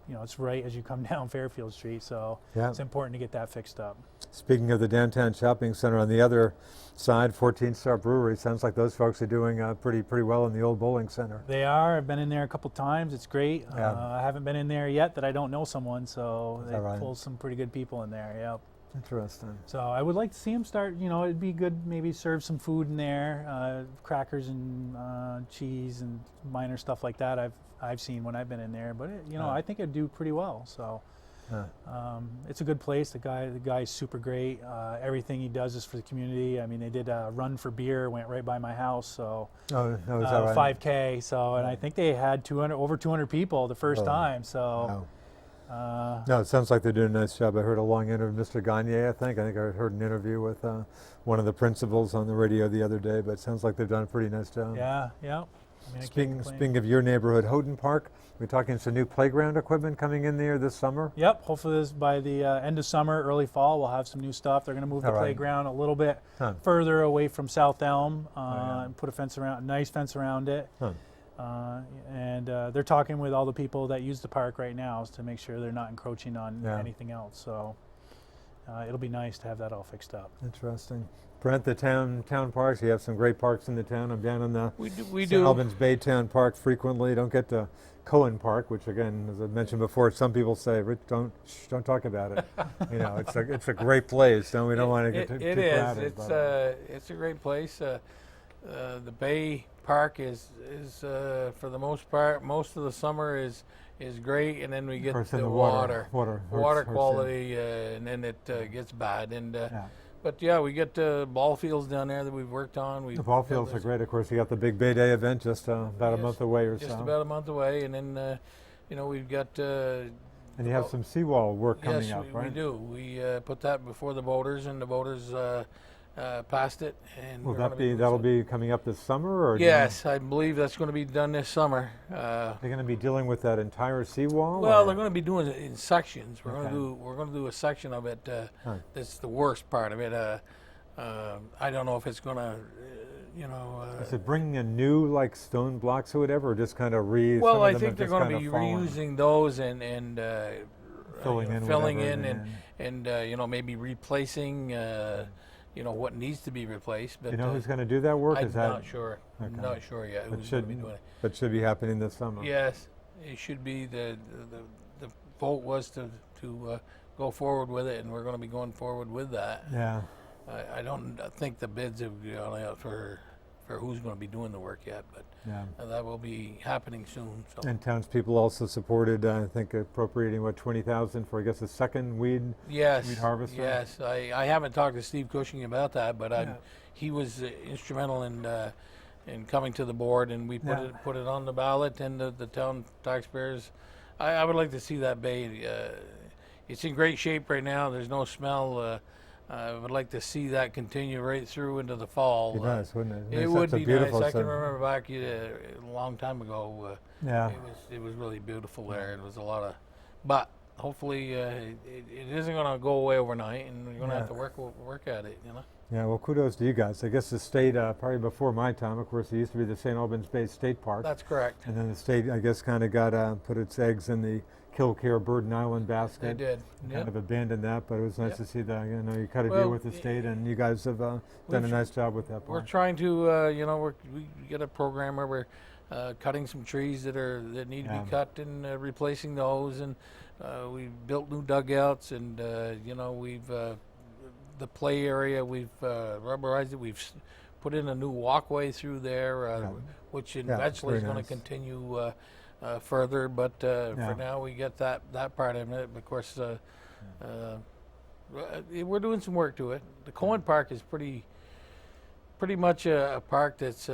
it's right as you come down Fairfield Street, so it's important to get that fixed up. Speaking of the downtown shopping center, on the other side, 14 Star Brewery, sounds like those folks are doing pretty well in the old bowling center. They are. I've been in there a couple times. It's great. I haven't been in there yet that I don't know someone, so they pull some pretty good people in there. Yep. Interesting. So I would like to see them start, it'd be good, maybe serve some food in there, crackers and cheese and minor stuff like that I've seen when I've been in there, but I think it'd do pretty well. So it's a good place. The guy's super great. Everything he does is for the community. I mean, they did a run for beer, went right by my house, so is that right? 5K. So, and I think they had over 200 people the first time. So. Wow. No, it sounds like they're doing a nice job. I heard a long interview with Mr. Gagne, I think I heard an interview with one of the principals on the radio the other day, but it sounds like they've done a pretty nice job. Yeah. I mean, Speaking of your neighborhood, Houghton Park, we're talking some new playground equipment coming in there this summer? Yep, hopefully by the end of summer, early fall, we'll have some new stuff. They're going to move the playground a little bit further away from South Elm and put a nice fence around it. And they're talking with all the people that use the park right now to make sure they're not encroaching on anything else. So it'll be nice to have that all fixed up. Interesting. Brent, the town parks, you have some great parks in the town. I'm down in the we do. Albans Baytown Park frequently. Don't get to Cohen Park, which again, as I mentioned before, some people say, Rich, don't talk about it. It's a great place. We don't want to get too crowded. It's a great place. The Bay Park is for the most part, most of the summer is great, and then we get the water quality, and then it gets bad. And but we get ball fields down there that we've worked on. The ball fields are great. Of course, you got the big Bay Day event just about a month away or so. Just about a month away, and then we've got. And you have some seawall work coming up, right? Yes, we do. We put that before the voters, and the voters passed it. And that'll be coming up this summer, or yes, I believe that's going to be done this summer. They're going to be dealing with that entire seawall. Well, they're going to be doing it in sections. We're going to do a section of it. That's the worst part of it. I don't know if it's going to, is it bringing in new stone blocks or whatever, or just kind of Well, I think they're going to be reusing those and filling in and maybe replacing. What needs to be replaced. But who's going to do that work? I'm not sure. Okay. I'm not sure yet who's going to be doing it. But should be happening this summer. Yes, it should be. The vote was to go forward with it, and we're going to be going forward with that. Yeah. I don't think the bids have gone out for who's going to be doing the work yet, but that will be happening soon. So. And townspeople also supported, I think, appropriating $20,000 for, I guess, a second weed harvester. Yes, I haven't talked to Steve Cushing about that, but he was instrumental in coming to the board, and we put it on the ballot, and the town taxpayers. I would like to see that bay. It's in great shape right now. There's no smell. I would like to see that continue right through into the fall. It'd be nice, wouldn't it? It would be nice. I can remember back a long time ago. It was really beautiful there. It was a lot of, but hopefully it isn't going to go away overnight, and we're going to have to work at it. Yeah, well, kudos to you guys. I guess the state, probably before my time, of course, it used to be the St. Albans Bay State Park. That's correct. And then the state, I guess, kind of got put its eggs in the Killcare Bird and Island basket. They did. Kind Yep. of abandoned that, but it was nice Yep. to see that. You know, you cut a Well, deal with the state, and you guys have done a nice job with that We're park. trying to, we get a program where we're cutting some trees that need to Yeah. be cut and replacing those, and we've built new dugouts, and we've the play area, we've rubberized it. We've put in a new walkway through there, Yeah. which Yeah, eventually is very going to nice. continue further. But Yeah. for now, we get that part of it. Of course, we're doing some work to it. The Cohen Park is pretty much a park that's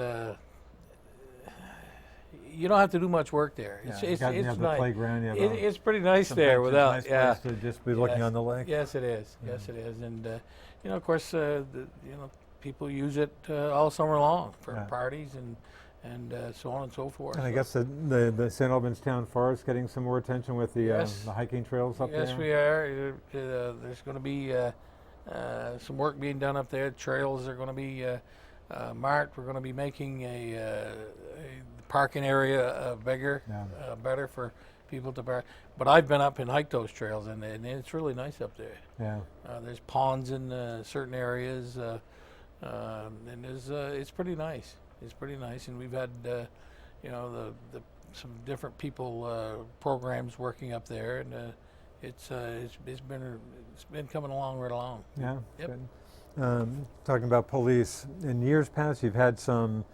you don't have to do much work there. Yeah, It's you it's got- you it's have the nice. playground, you have It's pretty nice some there benches, without nice yeah. place to just be looking Yes. on the lake. Yes, it is. Yeah. Yes, it is. And of course, people use it all summer long for Yeah. parties and so on and so forth. And I guess the St. Albans Town Forest getting some more attention with the Yes. the hiking trails up yes, there. we are. There's going to be some work being done up there. Trails are going to be marked. We're going to be making a parking area bigger, Yeah. better for people to park. But I've been up and hiked those trails, and it's really nice up there. Yeah. There's ponds in certain areas, and it's pretty nice. It's pretty nice, and we've had some different people programs working up there, and it's been coming along right along. Yeah. Yep. Good. Talking about police, in years past, you've had some,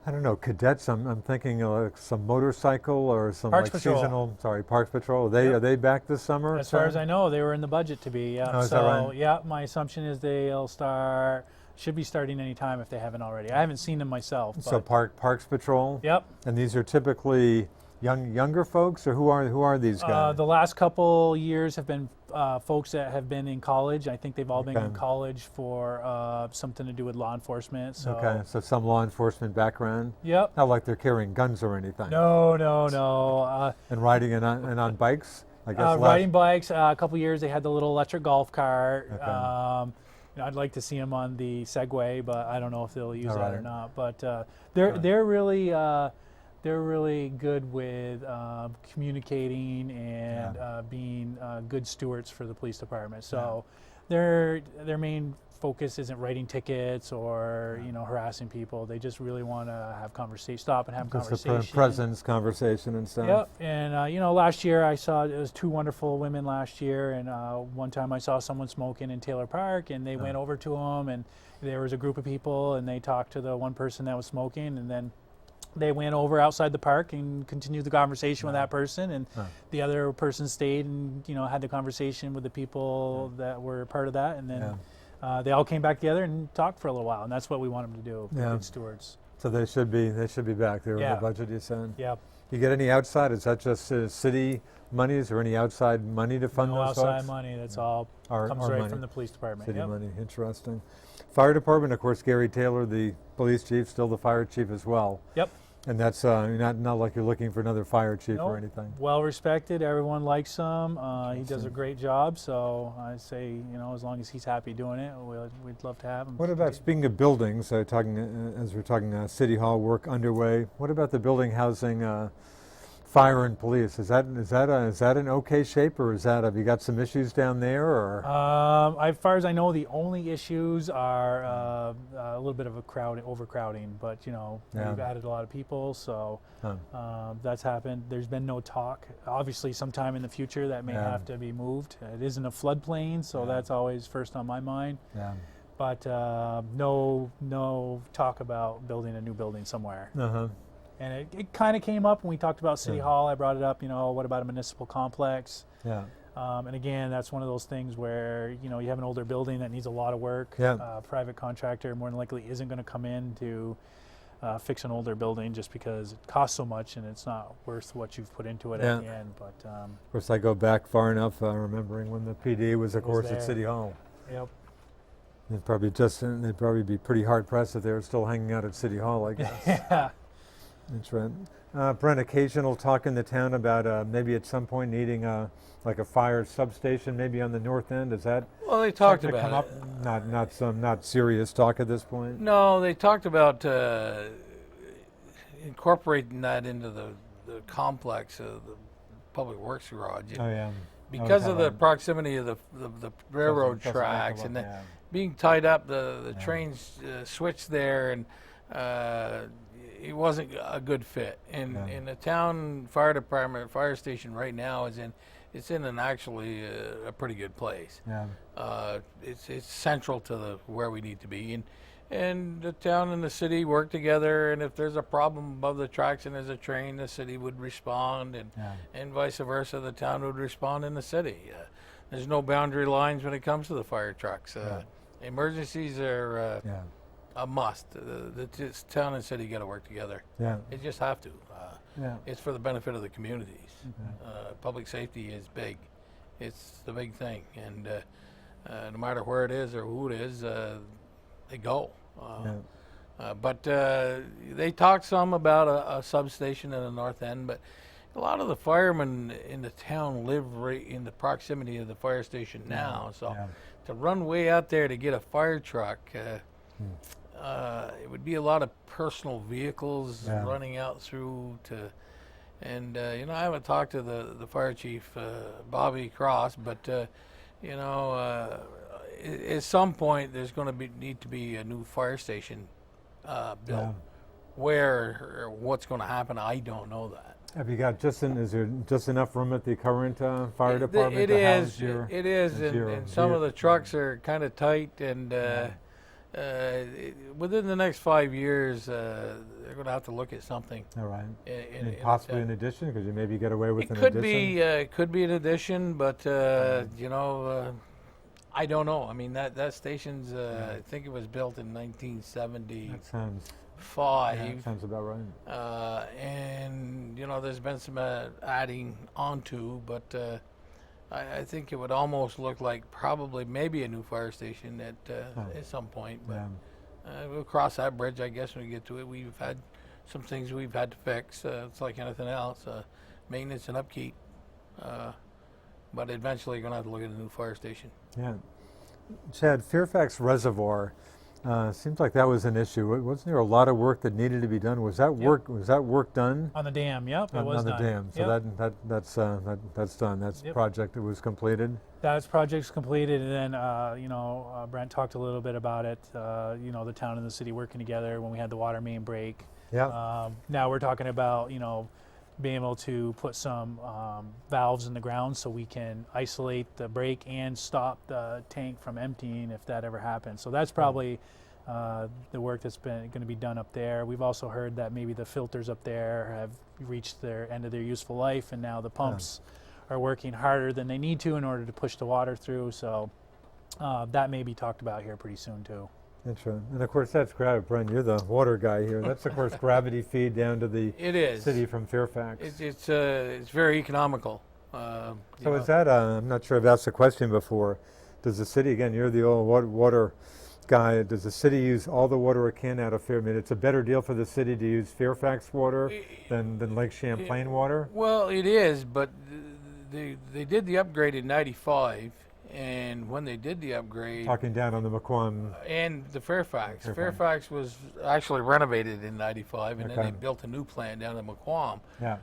I don't know, cadets. I'm thinking some motorcycle or some Parks like Patrol. seasonal. Sorry, Parks Patrol. Yep. Are they back this summer? As far as I know, they were in the budget to be. Yeah. Oh, is so that right? yeah, my assumption is they'll should be starting any time if they haven't already. I haven't seen them myself. So But Parks Patrol. yep. And these are typically younger folks, or who are these guys? The last couple years have been folks that have been in college. I think they've all been in Okay. college for something to do with law enforcement. So Okay, so some law enforcement background. yep. Not like they're carrying guns or anything. No. And riding and on bikes. I guess Riding bikes. A couple years they had the little electric golf cart. Okay. I'd like to see them on the Segway, but I don't know if they'll use that or Alright. not. But Alright. they're really good with communicating and being good stewards for the police department. So their main focus isn't writing tickets or harassing people. They just really want to have conversation, stop and have Just conversation. a presence, conversation, and stuff. Yep, and last year it was two wonderful women last year, and one time I saw someone smoking in Taylor Park, and they went over to them, and there was a group of people, and they talked to the one person that was smoking, and then they went over outside the park and continued the conversation with that person, and the other person stayed and had the conversation with the people that were part of that, and then they all came back together and talked for a little while, and that's what we want them to do. Yeah. Good stewards. So they should be back there in Yeah. the budget, you said. Yep. You get any outside? Is that just city monies or any outside money to fund No those outside folks? money. That's all Our comes right money. from the police department. City Yep. money, interesting. Fire department, of course, Gary Taylor, the police chief, still the fire chief as well. Yep. And that's not like you're looking for another fire chief or Nope. anything. Well respected. Everyone likes him. He does a Awesome. great job. So I say, as long as he's happy doing it, we'd love to have him. What about, speaking of buildings, as we're talking City Hall work underway, what about the building housing fire and police? Is that an okay shape, or have you got some issues down there, or? As far as I know, the only issues are a little bit of overcrowding. But Yeah. we've added a lot of people, so Huh. that's happened. There's been no talk. Obviously, sometime in the future that may Yeah. have to be moved. It isn't a floodplain, so Yeah. that's always first on my mind. Yeah. But no talk about building a new building somewhere. Uh-huh. And it kind of came up when we talked about City Yeah. Hall. I brought it up, what about a municipal complex? Yeah. And again, that's one of those things where, you have an older building that needs a lot of work. Yeah. Private contractor more than likely isn't going to come in to fix an older building just because it costs so much and it's not worth what you've put into it Yeah. at the end. But Of course, I go back far enough, remembering when the PD was, of course, at there. City Hall. yep. They'd probably be pretty hard pressed if they were still hanging out at City Hall, I guess. Yeah. That's right. Brent, occasional talk in the town about maybe at some point needing like a fire substation, maybe on the north end. Is that Well, they talked starting to come about up? it. Not serious talk at this point. No, they talked about incorporating that into the complex of the public works garage. Oh yeah. Because Oh, of the right. proximity of the railroad Doesn't make tracks it and look- yeah. being tied up, the Yeah. trains switched there, and it wasn't a good fit. And Yeah. in the town fire department, fire station right now it's in an actually a pretty good place. Yeah. It's central to where we need to be, and the town and the city work together. And if there's a problem above the tracks and there's a train, the city would respond, Yeah. and vice versa, the town would respond in the city. There's no boundary lines when it comes to the fire trucks. Emergencies are Yeah. a must. This town and city got to work together. Yeah. They just have to. Yeah. It's for the benefit of the communities. Public safety is big. It's the big thing, and no matter where it is or who it is, they go. But they talked some about a substation in the north end, but a lot of the firemen in the town live right in the proximity of the fire station now. So Yeah. to run way out there to get a fire truck, it would be a lot of personal vehicles Yeah. running out through to. And I haven't talked to the fire chief, Bobby Cross, but at some point there's going to need to be a new fire station built. Yeah. Where or what's going to happen, I don't know that. Have you got is there just enough room at the current fire department It to is. house your? It is, and some of the trucks are kind of tight, and within the next 5 years, they're going to have to look at something. All right. In Possibly the an addition, because you maybe get away with It an could addition. could be an addition, but I don't know. I mean, that station's I think it was built in 1975. That sounds about right. And there's been some adding onto, but I think it would almost look like probably maybe a new fire station at some point. But we'll cross that bridge, I guess, when we get to it. We've had some things we've had to fix. It's like anything else, maintenance and upkeep. But eventually, you're going to have to look at a new fire station. Yeah. Chad, Fairfax Reservoir. Seems like that was an issue. Wasn't there a lot of work that needed to be done? Was that work? Was that work done? On the dam, yep, it was on the done. dam. So Yep. that's done. That's the Yep. project that was completed. That project's completed, and then Brent talked a little bit about it. The town and the city working together when we had the water main break. Yeah. Now we're talking about being able to put some valves in the ground so we can isolate the break and stop the tank from emptying if that ever happens. So that's probably the work that's been going to be done up there. We've also heard that maybe the filters up there have reached their end of their useful life, and now the pumps are working harder than they need to in order to push the water through. So that may be talked about here pretty soon too. That's right. And of course, that's gravity. Brent, you're the water guy here. That's of course gravity feed down to the It is. city from Fairfax. It's very economical. So is that? I'm not sure if that's the question before. Does the city, again, you're the old water guy, does the city use all the water it can out of Fairfax? I mean, it's a better deal for the city to use Fairfax water than Lake Champlain water? Well, it is, but they did the upgrade in '95, and when they did the upgrade, Talking down on the McQuam. and the Fairfax. Fairfax. Fairfax was actually renovated in '95, and then Okay. they built a new plant down in McQuam. Yeah.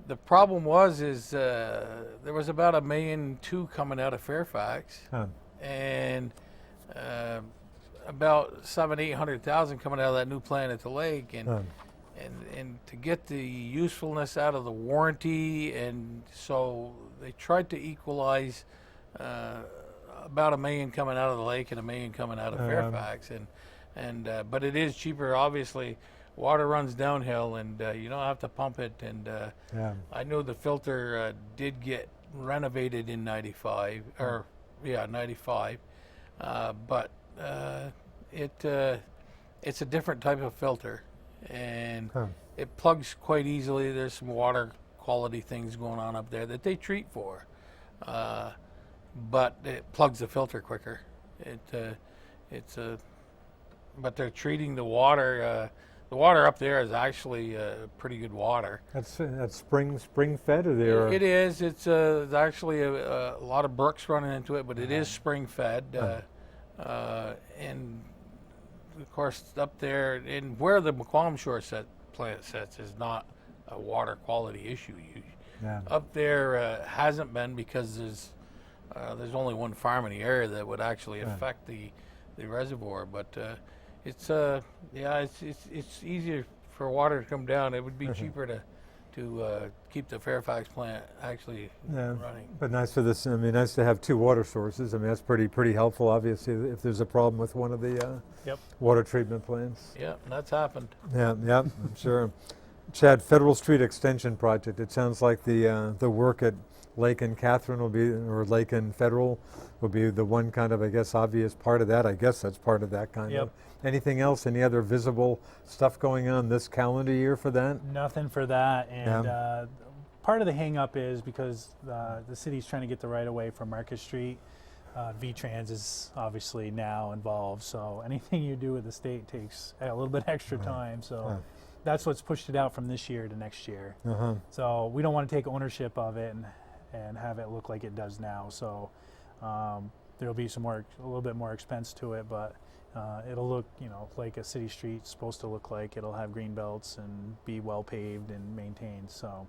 The problem was there was about 1.2 million coming out of Fairfax, Huh. and about 700,000-800,000 coming out of that new plant at the lake, and Huh. and to get the usefulness out of the warranty, and so they tried to equalize about 1 million coming out of the lake and 1 million coming out of Fairfax, and but it is cheaper. Obviously, water runs downhill, and you don't have to pump it. And Yeah. I know the filter did get renovated in '95, or 95, but it's a different type of filter, and Huh. it plugs quite easily. There's some water quality things going on up there that they treat for, but it plugs the filter quicker. But they're treating the water. the water up there is actually pretty good water. That's spring fed, or there? It is. It's there's actually a lot of brooks running into it, but it is spring fed. And of course, up there, and where the McQualm Shore plant sits is not a water quality issue. Yeah. Up there hasn't been, because there's only one farm in the area that would actually affect the reservoir. But it's easier for water to come down. It would be cheaper to keep the Fairfax plant actually running. But nice for this. I mean, nice to have two water sources. I mean, that's pretty helpful. Obviously, if there's a problem with one of the water treatment plants. Yeah, that's happened. Yeah, I'm sure. Chad, Federal Street Extension Project. It sounds like the work at Lake and Catherine will be, or Lake and Federal will be the one kind of, I guess, obvious part of that. I guess that's part of that kind of. Anything else? Any other visible stuff going on this calendar year for that? Nothing for that. And part of the hang up is because the city's trying to get the right of way from Market Street. VTrans is obviously now involved, so anything you do with the state takes a little bit extra time. So that's what's pushed it out from this year to next year. So we don't want to take ownership of it and have it look like it does now. So there'll be a little bit more expense to it, but it'll look, like a city street's supposed to look like. It'll have green belts and be well paved and maintained. So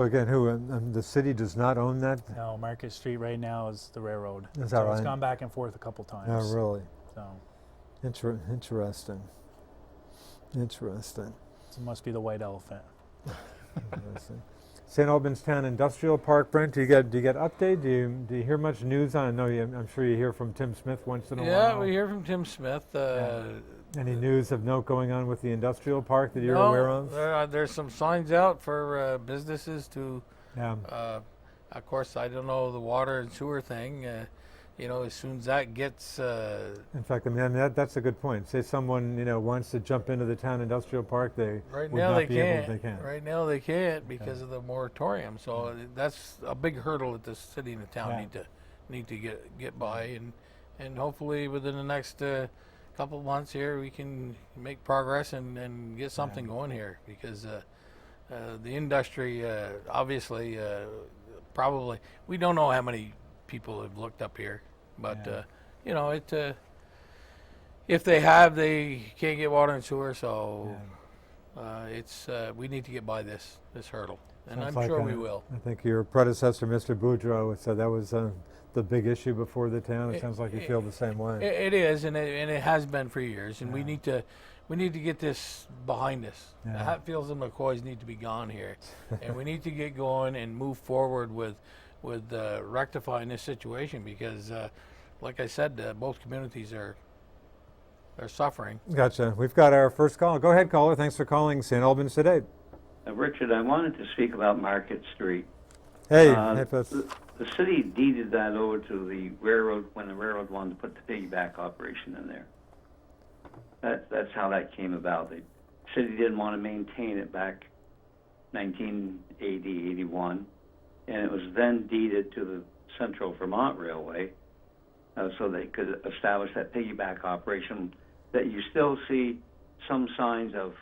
again, the city does not own that? No, Market Street right now is the railroad. Is that right? It's gone back and forth a couple times. Oh, really? So interesting. it must be the white elephant. Interesting. St. Albans Town Industrial Park, Brent. Do you get update? Do you hear much news on? I'm sure you hear from Tim Smith once in a while. Yeah, we hear from Tim Smith. Any news of note going on with the industrial park that you're aware of? There's some signs out for businesses to. Yeah. Of course, I don't know the water and sewer thing. As soon as that gets. In fact, I mean that's a good point. Say someone wants to jump into the town industrial park, they right would now not they be can't. able. They can't. Right now they can't because of the moratorium. So that's a big hurdle that the city and the town need to get by, and hopefully within the next couple of months here we can make progress and get something going here, because the industry obviously probably, we don't know how many people have looked up here, but if they have, they can't get water and sewer, so we need to get by this hurdle, and I'm sure we will. I think your predecessor, Mr. Boudreau, said that was the big issue before the town. It sounds like you feel the same way. It is, and it has been for years, and we need to get this behind us. The Hatfields and McCoys need to be gone here, and we need to get going and move forward with rectifying this situation, because, like I said, both communities are suffering. Gotcha. We've got our first call. Go ahead, caller. Thanks for calling St. Albans Today. Richard, I wanted to speak about Market Street. Hey, the city deeded that over to the railroad when the railroad wanted to put the piggyback operation in there. That's how that came about. The city didn't want to maintain it back 1980, 81, and it was then deeded to the Central Vermont Railway so they could establish that piggyback operation that you still see some signs of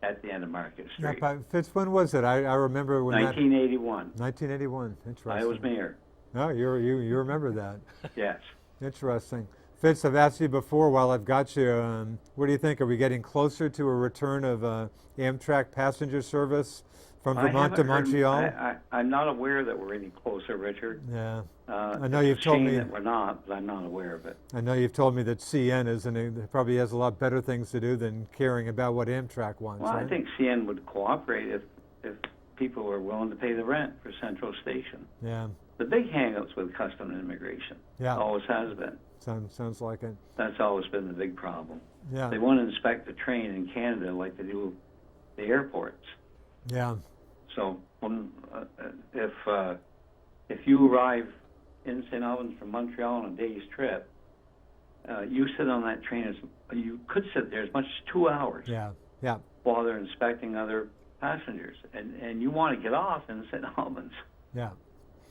at the end of Market Street. Yeah, Fitz, when was it? I remember when 1981. 1981. Interesting. I was mayor. Oh, you remember that? Yes. Interesting. Fitz, I've asked you before while I've got you, what do you think? Are we getting closer to a return of Amtrak passenger service from Vermont to Montreal? I'm not aware that we're any closer, Richard. Yeah. I know you've told me that we're not, but I'm not aware of it. I know you've told me that CN is, and it probably has a lot better things to do than caring about what Amtrak wants. Well, right? I think CN would cooperate if people were willing to pay the rent for Central Station. Yeah. The big hang-ups with custom and immigration. Yeah. Always has been. Sounds like it. That's always been the big problem. Yeah. They want to inspect the train in Canada like they do the airports. Yeah. So if you arrive in St. Albans from Montreal on a day's trip, you sit on that train you could sit there as much as 2 hours. Yeah. Yeah. While they're inspecting other passengers, and you want to get off in St. Albans. Yeah.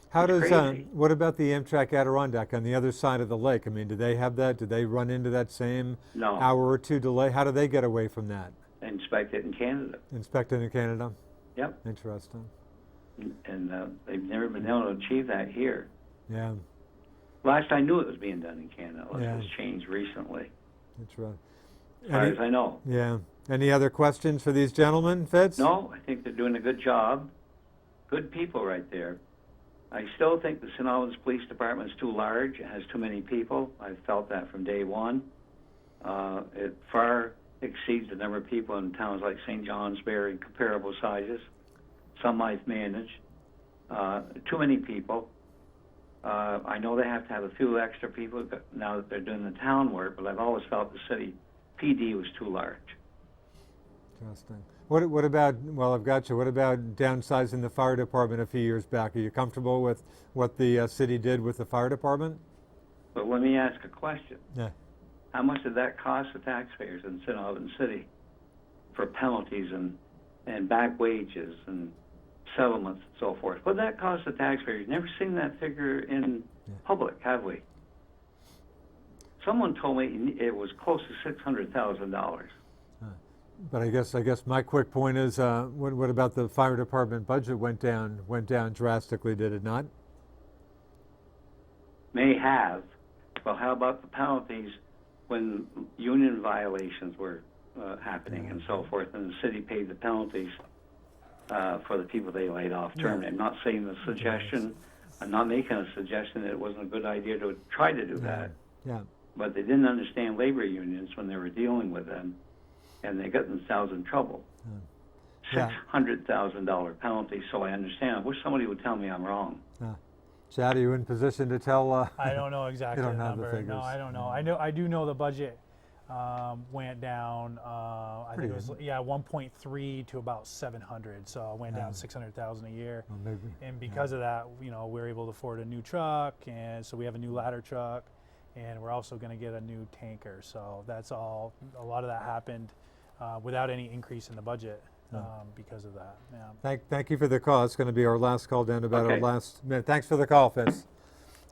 How does what about the Amtrak Adirondack on the other side of the lake? I mean, do they have that? Do they run into that same hour or two delay? How do they get away from that? inspect it in Canada. Inspected in Canada. Yep. Interesting. And they've never been able to achieve that here. Yeah, Last I knew it was being done in Canada. Yeah. It's changed recently, that's right. as far as I know. Yeah. Any other questions for these gentlemen, Fitz? No, I think they're doing a good job. Good people right there. I still think the St. Albans Police Department is too large. It has too many people. I've felt that from day one. It far exceeds the number of people in towns like St. John's, Barrie, comparable sizes. Some I've managed. Too many people. I know they have to have a few extra people now that they're doing the town work, but I've always felt the city PD was too large. Interesting. What about, well, I've got you, what about downsizing the fire department a few years back? Are you comfortable with what the city did with the fire department? But let me ask a question. Yeah. How much did that cost the taxpayers in St. Albans City for penalties and back wages and settlements and so forth? What did that cost the taxpayers? Never seen that figure in public, have we? Someone told me it was close to $600,000. But I guess my quick point is, what about the fire department budget went down drastically, did it not? May have. Well, how about the penalties when union violations were happening and so forth, and the city paid the penalties for the people they laid off, terminated. I'm not saying the suggestion, I'm not making a suggestion that it wasn't a good idea to try to do that. Yeah. But they didn't understand labor unions when they were dealing with them, and they got themselves in trouble. Yeah. $600,000 penalty, so I understand. I wish somebody would tell me I'm wrong. Chad, are you in position to tell? I don't know exactly don't the have the number. figures. No, I don't know. I do know the budget went down. I think it was 1.3 to about 700. So it went down 600,000 a year. Well, maybe, And because of that, we're able to afford a new truck, and so we have a new ladder truck, and we're also going to get a new tanker. So that's all. A lot of that happened without any increase in the budget because of that. Yeah. Thank you for the call. It's going to be our last call down to about our Okay. last minute. Thanks for the call, Fitz.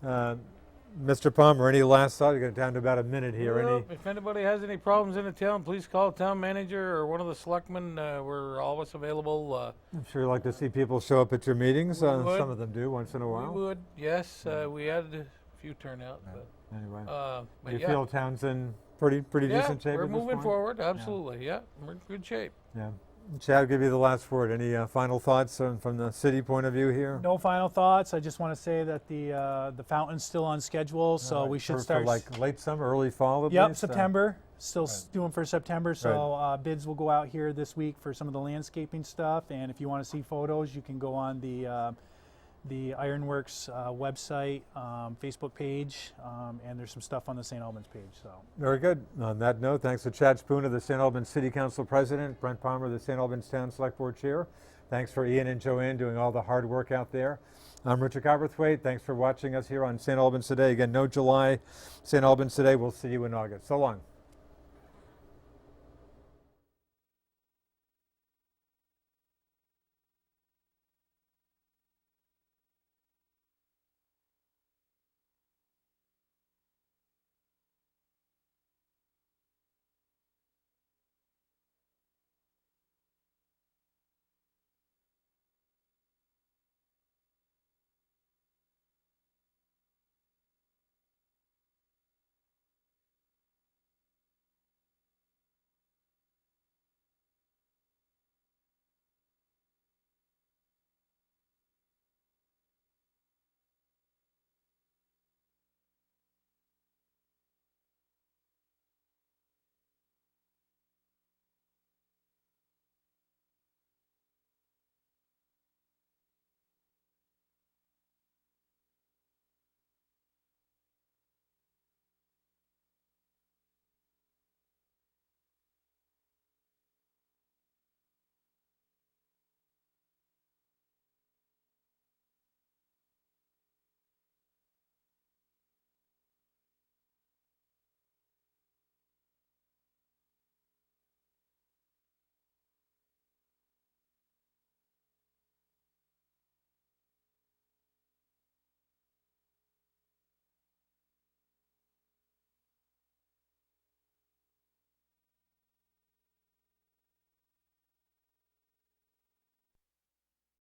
Mr. Palmer, any last thought? You're down to about a minute here. Well, if anybody has any problems in the town, please call town manager or one of the selectmen. We're always available. I'm sure you like to see people show up at your meetings. We would. Some of them do once in a while. We would, yes. We had a few turnout. But, Anyway, but you yeah. feel town's in pretty decent shape we're at this moving point? forward. Absolutely. Yeah, we're in good shape. Yeah. Chad, I'll give you the last word. Any final thoughts from the city point of view here? No final thoughts. I just want to say that the fountain's still on schedule, so All right, we should for start. like late summer, early fall at Yep, least? September. Still Right. doing for September. So bids will go out here this week for some of the landscaping stuff. And if you want to see photos, you can go on the Ironworks website, Facebook page, and there's some stuff on the St. Albans page. So Very good. On that note, thanks to Chad Spooner, the St. Albans City Council President, Brent Palmer, the St. Albans Town Select Board Chair. Thanks for Ian and Joanne doing all the hard work out there. I'm Richard Cobrathwaite. Thanks for watching us here on St. Albans Today. Again, no July, St. Albans Today. We'll see you in August. So long.